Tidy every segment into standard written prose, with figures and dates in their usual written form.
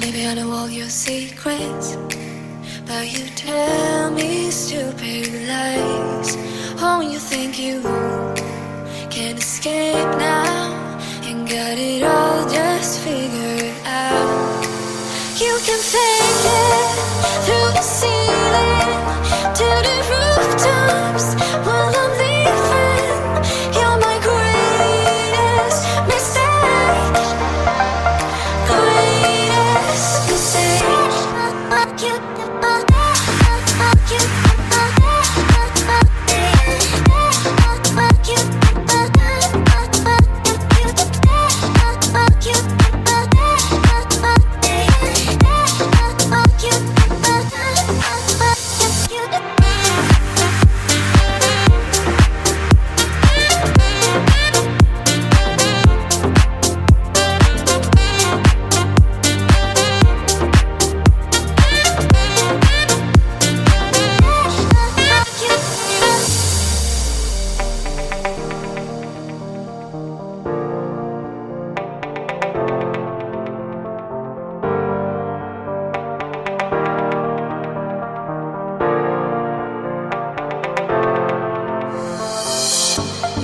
Maybe I know all your secrets, but you tell me stupid lies. Oh, you think you can escape now and got it all just figured out. You can fake it through the ceiling to the rooftops while I'm leaving. You're my greatest mistake. Greatest mistake.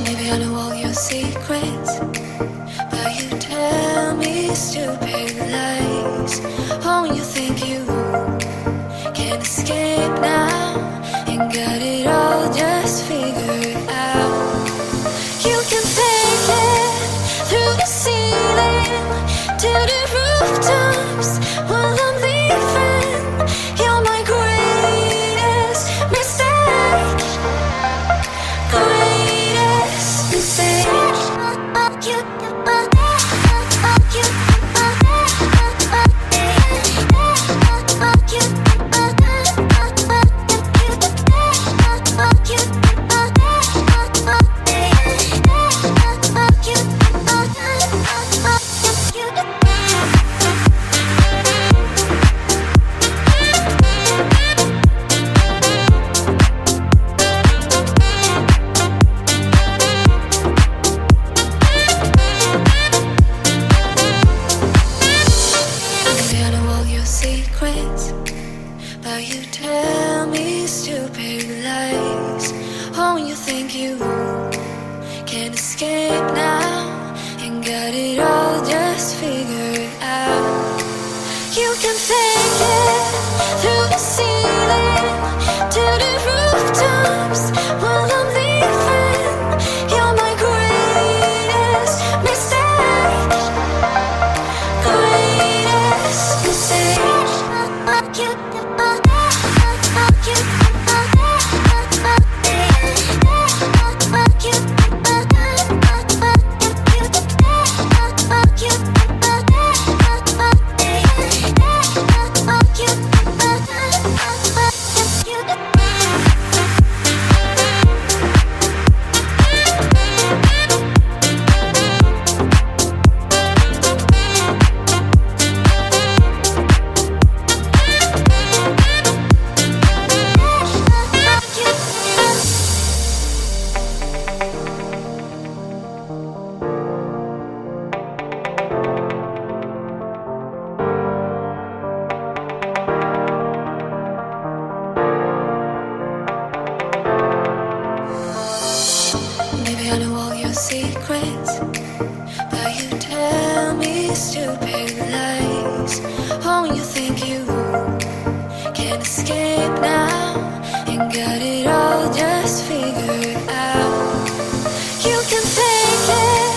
Maybe I know all your secrets, but you tell me stupid lies. Oh, you think you can escape now and got it all just figured out. You can fake it through the ceiling to the rooftops while I'm leaving. You're my greatest mistake. Greatest mistake. Secrets, but you tell me stupid lies. Oh, you think you can escape now and got it all just figured out. You can fake it through the ceiling to the rooftops while I'm leaving. You're my greatest mistake. Greatest mistake. Maybe I know all your secrets, but you tell me stupid lies. Oh, you think you can escape now and got it all just figured out. You can fake it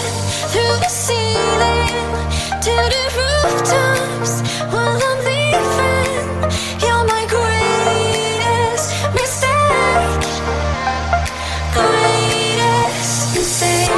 through the ceiling to the rooftops while I'm leaving. You're my greatest mistake. Greatest mistake.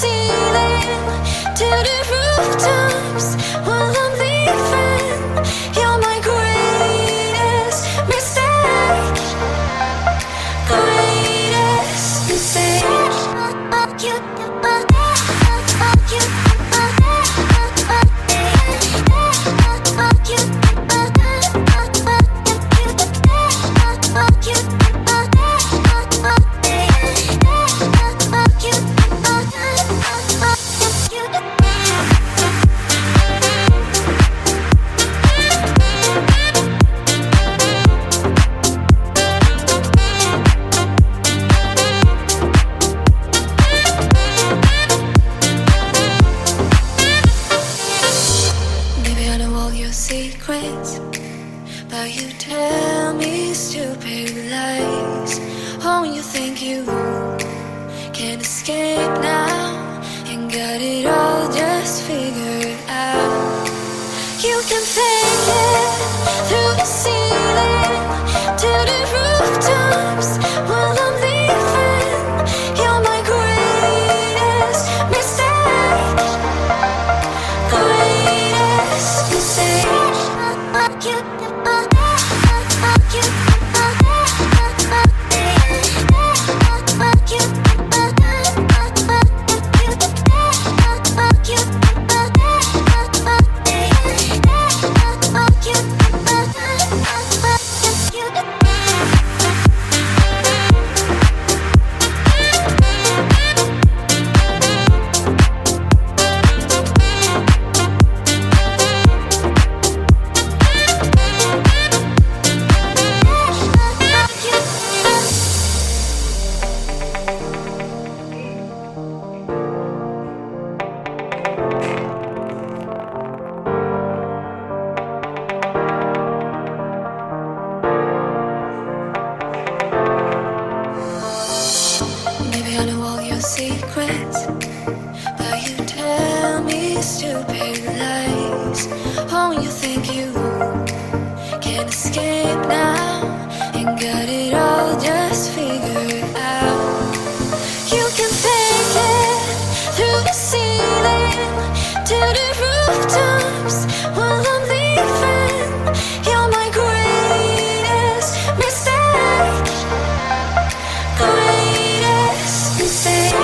ceiling, to the rooftops while I'm leaving. You're my greatest mistake. Greatest mistake. Maybe I know all your secrets, but you tell me stupid lies. Oh, you think you can escape now and got it all just figured out. You can fake it through the ceiling to the rooftops while I'm leaving. You're my greatest mistake. Greatest mistake. Maybe I know all your secrets, but you tell me stupid lies. Oh, you think you can escape now and got it all just figured out. You can fake it through the ceiling to the rooftops while I'm leaving. You're my greatest mistake. Greatest mistake.